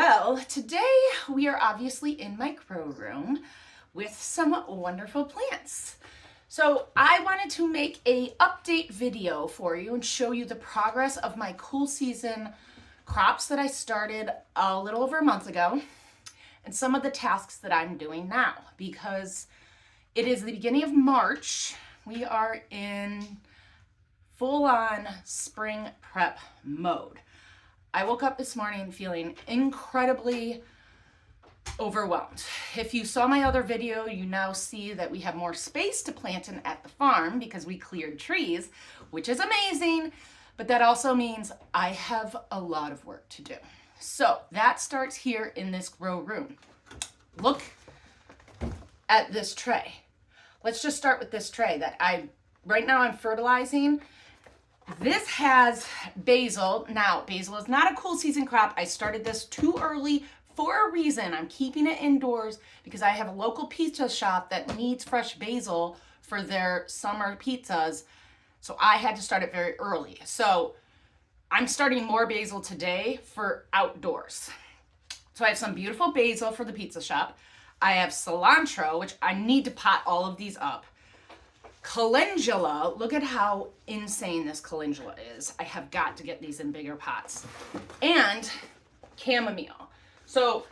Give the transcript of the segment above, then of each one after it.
Well, today we are obviously in my grow room with some wonderful plants. So I wanted to make a update video for you and show you the progress of my cool season crops that I started a little over a month ago and some of the tasks that I'm doing now because it is the beginning of March. We are in full-on spring prep mode. I woke up this morning feeling incredibly overwhelmed. If you saw my other video, you now see that we have more space to plant in at the farm because we cleared trees, which is amazing, but that also means I have a lot of work to do. So that starts here in this grow room. Look at this tray. Let's just start with this tray that right now I'm fertilizing. This has basil. Now, basil is not a cool season crop. I started this too early for a reason. I'm keeping it indoors because I have a local pizza shop that needs fresh basil for their summer pizzas. So I had to start it very early. So I'm starting more basil today for outdoors. So I have some beautiful basil for the pizza shop. I have cilantro, which I need to pot all of these up. Calendula, look at how insane this calendula is. I have got to get these in bigger pots. And chamomile. So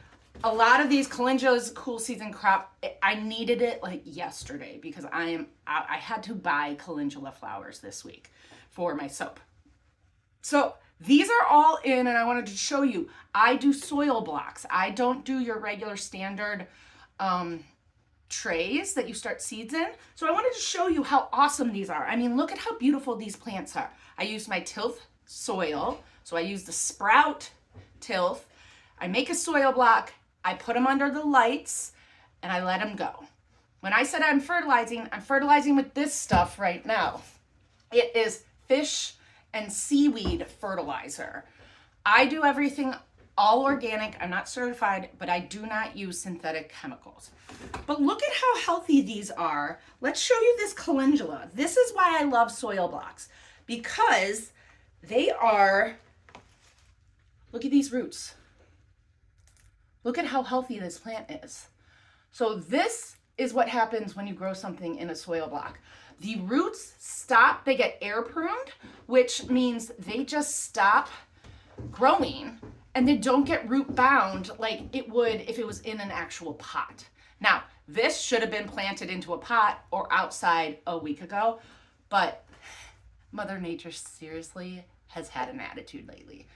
a lot of these calendulas, cool season crop, I needed it like yesterday because I had to buy calendula flowers this week for my soap. So these are all in, and I wanted to show you, I do soil blocks. I don't do your regular standard trays that you start seeds in. So I wanted to show you how awesome these are. I mean, look at how beautiful these plants are. I use my tilth soil. So I use the sprout tilth. I make a soil block. I put them under the lights and I let them go. When I said I'm fertilizing with this stuff right now. It is fish and seaweed fertilizer. I do everything all organic. I'm not certified, but I do not use synthetic chemicals. But look at how healthy these are. Let's show you this calendula. This is why I love soil blocks, because they are, look at these roots. Look at how healthy this plant is. So this is what happens when you grow something in a soil block. The roots stop, they get air pruned, which means they just stop growing and they don't get root bound like it would if it was in an actual pot. Now, this should have been planted into a pot or outside a week ago, but Mother Nature seriously has had an attitude lately.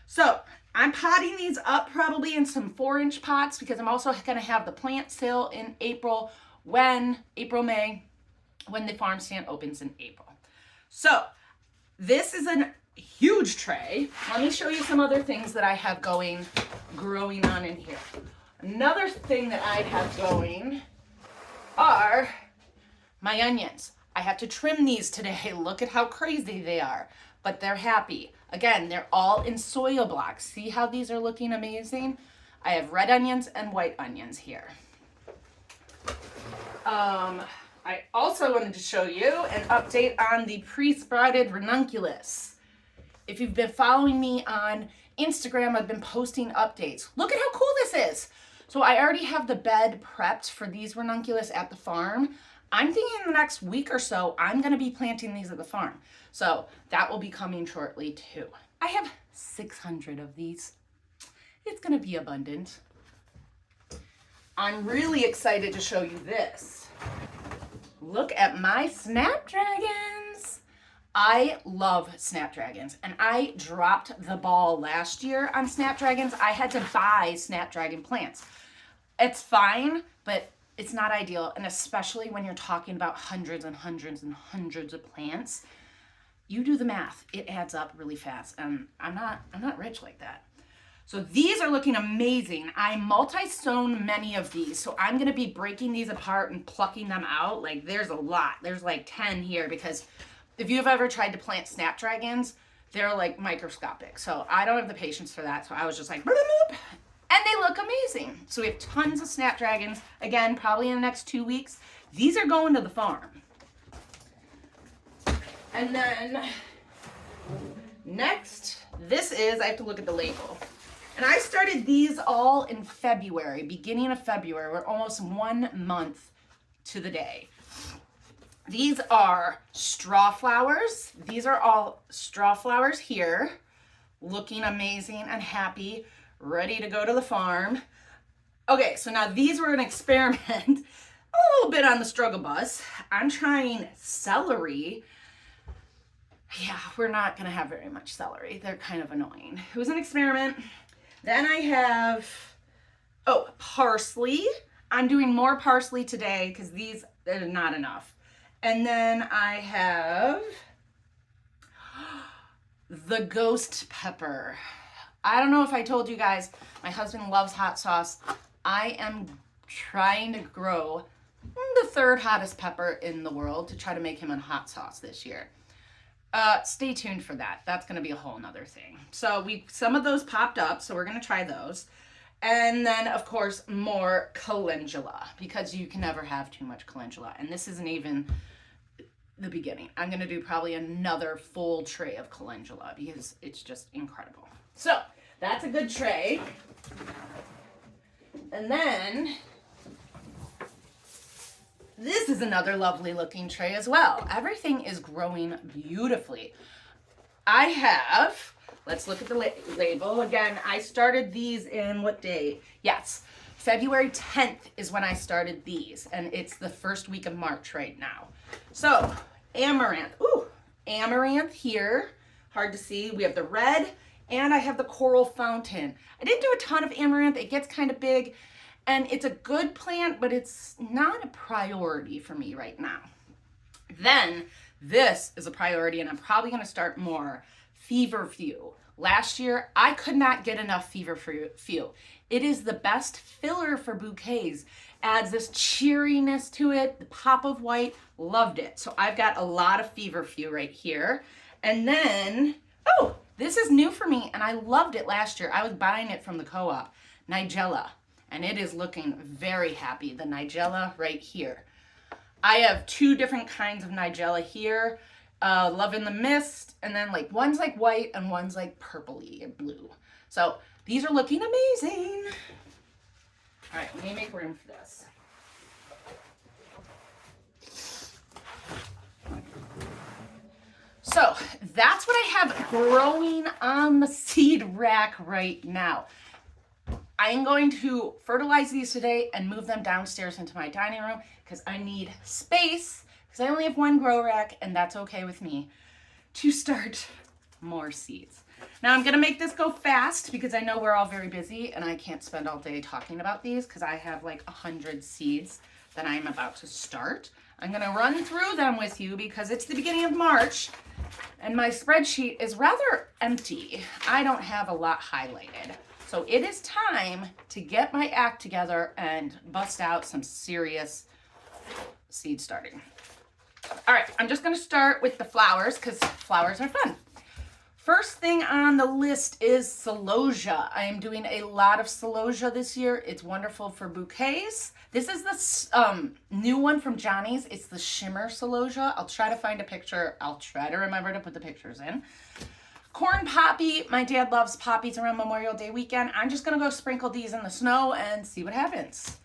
So I'm potting these up probably in some 4-inch pots because I'm also gonna have the plant sale in April, May, when the farm stand opens in April. So this is a huge tray. Let me show you some other things that I have growing on in here. Another thing that I have going are my onions. I have to trim these today. Look at how crazy they are, but they're happy. Again, they're all in soil blocks. See how these are looking amazing? I have red onions and white onions here. I also wanted to show you an update on the pre-sprouted ranunculus. If you've been following me on Instagram, I've been posting updates. Look at how cool this is. So I already have the bed prepped for these ranunculus at the farm. I'm thinking in the next week or so, I'm gonna be planting these at the farm. So that will be coming shortly too. I have 600 of these. It's gonna be abundant. I'm really excited to show you this. Look at my snapdragons. I love snapdragons, and I dropped the ball last year on snapdragons. I had to buy snapdragon plants. It's fine, but it's not ideal, and especially when you're talking about hundreds and hundreds and hundreds of plants. You do the math, it adds up really fast, and I'm not rich like that. So these are looking amazing. I multi-sown many of these, so I'm gonna be breaking these apart and plucking them out. Like there's a lot, there's like 10 here, because if you've ever tried to plant snapdragons, they're like microscopic. So I don't have the patience for that. So I was just like, bloop, bloop, and they look amazing. So we have tons of snapdragons. Again, probably in the next 2 weeks. These are going to the farm. And then next, this is, I have to look at the label. And I started these all in February, beginning of February. We're almost 1 month to the day. These are straw flowers. These are all straw flowers here, looking amazing and happy, ready to go to the farm. Okay, so now these were an experiment, a little bit on the struggle bus. I'm trying celery. Yeah, we're not gonna have very much celery. They're kind of annoying. It was an experiment. Then I have, parsley. I'm doing more parsley today because these are not enough. And then I have the ghost pepper. I don't know if I told you guys, my husband loves hot sauce. I am trying to grow the 3rd hottest pepper in the world to try to make him a hot sauce this year. Stay tuned for that. That's going to be a whole nother thing. So some of those popped up, so we're going to try those. And then, of course, more calendula, because you can never have too much calendula. And this isn't even the beginning. I'm going to do probably another full tray of calendula because it's just incredible. So that's a good tray. And then this is another lovely looking tray as well. Everything is growing beautifully. I have, let's look at the label. Again, I started these in what day? Yes, February 10th is when I started these, and it's the first week of March right now. So, amaranth. Ooh, amaranth here. Hard to see. We have the red, and I have the coral fountain. I didn't do a ton of amaranth. It gets kind of big. And it's a good plant, but it's not a priority for me right now. Then this is a priority, and I'm probably going to start more. Feverfew. Last year, I could not get enough Feverfew. It is the best filler for bouquets. Adds this cheeriness to it, the pop of white. Loved it. So I've got a lot of Feverfew right here. And then, this is new for me, and I loved it last year. I was buying it from the co-op. Nigella. And it is looking very happy. The Nigella right here. I have 2 different kinds of Nigella here. Love in the Mist, and then one's like white and one's like purpley and blue. So these are looking amazing. All right, let me make room for this. So that's what I have growing on the seed rack right now. I am going to fertilize these today and move them downstairs into my dining room because I need space, because I only have 1 grow rack, and that's okay with me, to start more seeds. Now I'm going to make this go fast because I know we're all very busy and I can't spend all day talking about these because I have 100 seeds that I'm about to start. I'm going to run through them with you because it's the beginning of March and my spreadsheet is rather empty. I don't have a lot highlighted. So it is time to get my act together and bust out some serious seed starting. All right, I'm just going to start with the flowers because flowers are fun. First thing on the list is celosia. I am doing a lot of celosia this year. It's wonderful for bouquets. This is the new one from Johnny's. It's the shimmer celosia. I'll try to find a picture. I'll try to remember to put the pictures in. Corn poppy. My dad loves poppies around Memorial Day weekend. I'm just going to go sprinkle these in the snow and see what happens.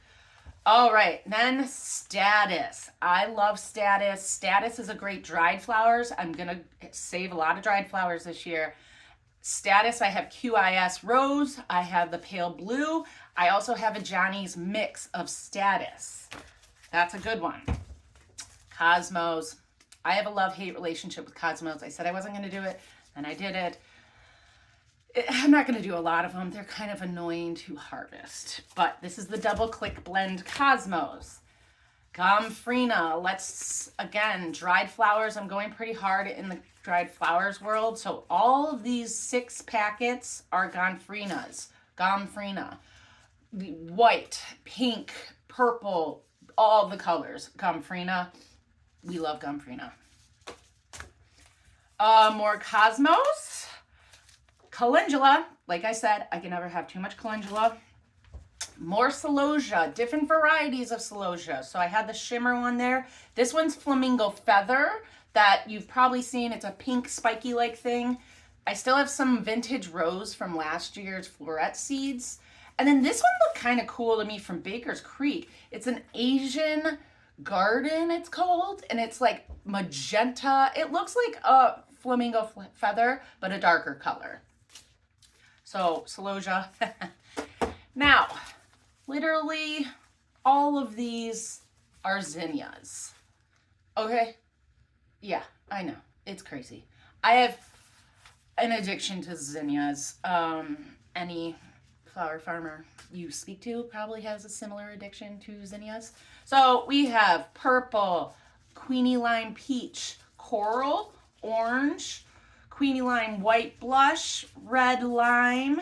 All right, then statice. I love statice. Statice is a great dried flowers. I'm going to save a lot of dried flowers this year. Statice, I have QIS rose. I have the pale blue. I also have a Johnny's mix of statice. That's a good one. Cosmos. I have a love-hate relationship with cosmos. I said I wasn't going to do it, and I did it. I'm not going to do a lot of them. They're kind of annoying to harvest. But this is the double click blend cosmos. Gomphrena. Let's, again, dried flowers. I'm going pretty hard in the dried flowers world. So all of these 6 packets are Gomphrena. White, pink, purple, all the colors. Gomphrena. We love Gomphrena. More cosmos. Calendula, like I said, I can never have too much calendula. More celosia, different varieties of celosia. So I had the shimmer one there. This one's flamingo feather that you've probably seen. It's a pink spiky like thing. I still have some vintage rose from last year's floret seeds. And then this one looked kind of cool to me from Baker's Creek. It's an Asian garden, it's called, and it's like magenta. It looks like a flamingo feather, but a darker color. So, celosia. Now, literally all of these are zinnias. Okay? Yeah, I know. It's crazy. I have an addiction to zinnias. Any flower farmer you speak to probably has a similar addiction to zinnias. So we have purple, Queenie Lime Peach, Coral, Orange, Queenie Lime White Blush, Red Lime,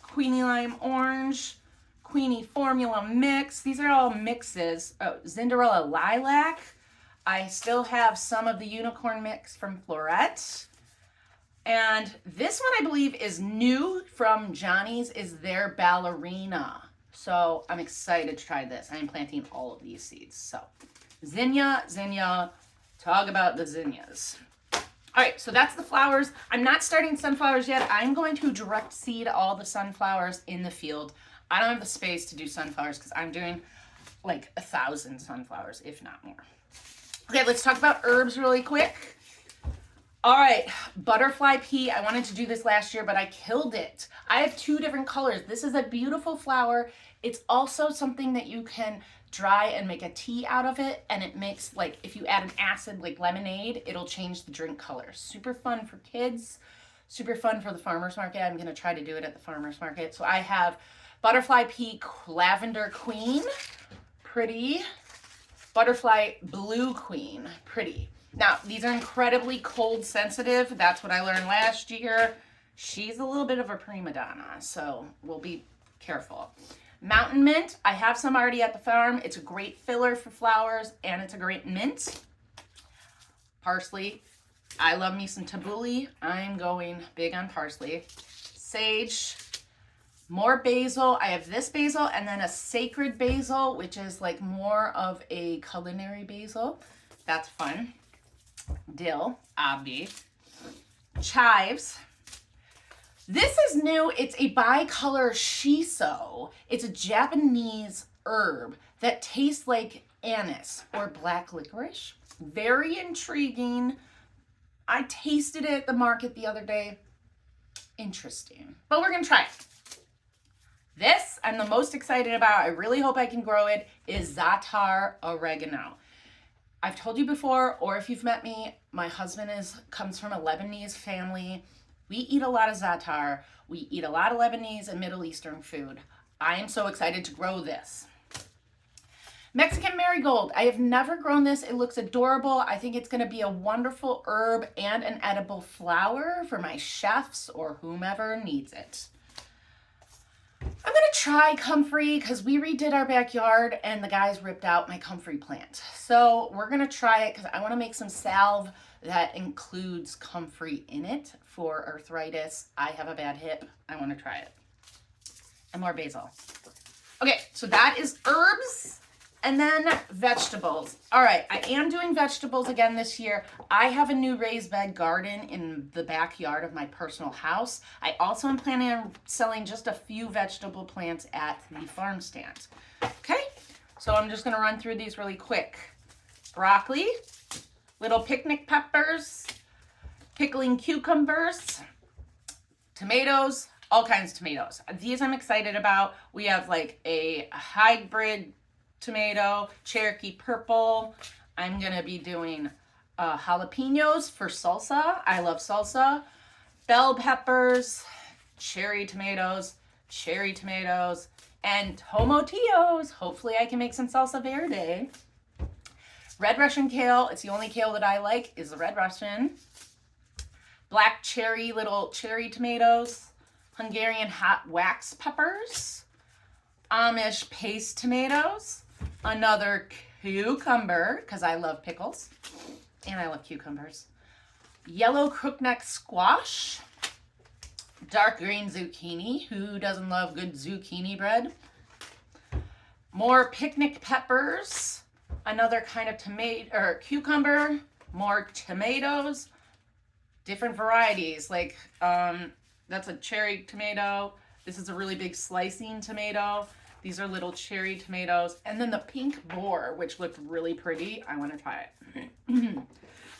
Queenie Lime Orange, Queenie Formula Mix. These are all mixes. Oh, Cinderella Lilac. I still have some of the Unicorn Mix from Floret. And this one I believe is new from Johnny's, is their Ballerina. So I'm excited to try this. I'm planting all of these seeds. So zinnia, talk about the zinnias. All right, so that's the flowers. I'm not starting sunflowers yet. I'm going to direct seed all the sunflowers in the field. I don't have the space to do sunflowers because I'm doing like 1,000 sunflowers, if not more. Okay, let's talk about herbs really quick. All right, butterfly pea. I wanted to do this last year, but I killed it. I have 2 different colors. This is a beautiful flower. It's also something that you can dry and make a tea out of it, and it makes, like, if you add an acid like lemonade, it'll change the drink color. Super fun for kids, super fun for the farmer's market. I'm gonna try to do it at the farmer's market. So I have butterfly pea lavender queen, pretty. Butterfly blue queen, pretty. Now, these are incredibly cold sensitive. That's what I learned last year. She's a little bit of a prima donna, so we'll be careful. Mountain mint, I have some already at the farm. It's a great filler for flowers, and it's a great mint. Parsley, I love me some tabbouleh. I'm going big on parsley. Sage, more basil. I have this basil and then a sacred basil, which is like more of a culinary basil. That's fun. Dill, obvi. Chives. This is new. It's a bicolor shiso. It's a Japanese herb that tastes like anise or black licorice. Very intriguing. I tasted it at the market the other day. Interesting. But we're going to try it. This I'm the most excited about. I really hope I can grow it, is za'atar oregano. I've told you before, or if you've met me, my husband comes from a Lebanese family. We eat a lot of za'atar. We eat a lot of Lebanese and Middle Eastern food. I am so excited to grow this. Mexican marigold. I have never grown this. It looks adorable. I think it's going to be a wonderful herb and an edible flower for my chefs or whomever needs it. I'm going to try comfrey because we redid our backyard and the guys ripped out my comfrey plant. So we're going to try it because I want to make some salve that includes comfrey in it for arthritis. I have a bad hip. I want to try it. And more basil. Okay, so that is herbs. And then vegetables. All right, I am doing vegetables again this year. I have a new raised bed garden in the backyard of my personal house. I also am planning on selling just a few vegetable plants at the farm stand. Okay, so I'm just gonna run through these really quick. Broccoli, little picnic peppers, pickling cucumbers, tomatoes, all kinds of tomatoes. These I'm excited about. We have like a hybrid tomato, Cherokee purple. I'm gonna be doing jalapenos for salsa. I love salsa. Bell peppers, cherry tomatoes, and tomatillos. Hopefully I can make some salsa verde. Red Russian kale, it's the only kale that I like, is the Red Russian. Black cherry, little cherry tomatoes. Hungarian hot wax peppers. Amish paste tomatoes. Another cucumber, because I love pickles, and I love cucumbers. Yellow crookneck squash. Dark green zucchini. Who doesn't love good zucchini bread? More picnic peppers. Another kind of tomato or cucumber. More tomatoes. different varieties. Like that's a cherry tomato. This is a really big slicing tomato. These are little cherry tomatoes. And then the pink boar, which looked really pretty. I want to try it.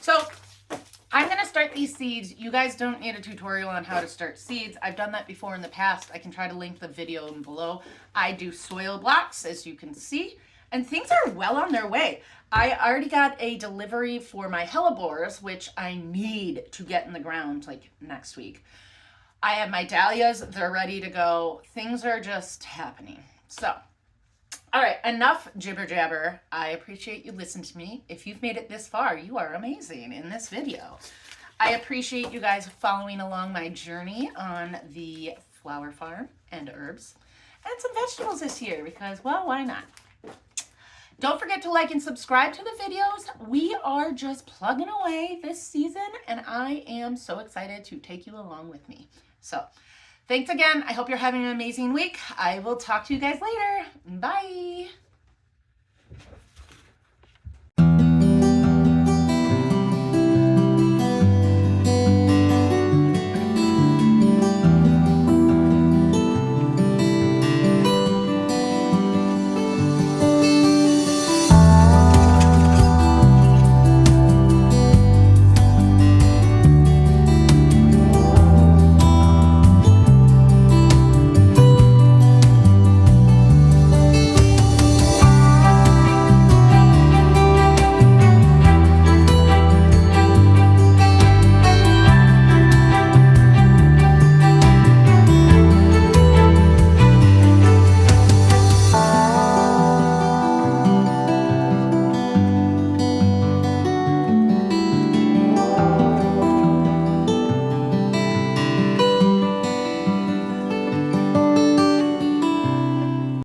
So I'm going to start these seeds. You guys don't need a tutorial on how to start seeds. I've done that before in the past. I can try to link the video below. I do soil blocks, as you can see, and things are well on their way. I already got a delivery for my hellebores, which I need to get in the ground like next week. I have my dahlias. They're ready to go. Things are just happening. So, all right, enough jibber jabber. I appreciate you listening to me. If you've made it this far, you are amazing in this video. I appreciate you guys following along my journey on the flower farm and herbs and some vegetables this year because, well, why not? Don't forget to like and subscribe to the videos. We are just plugging away this season, and I am so excited to take you along with me. So, thanks again. I hope you're having an amazing week. I will talk to you guys later. Bye.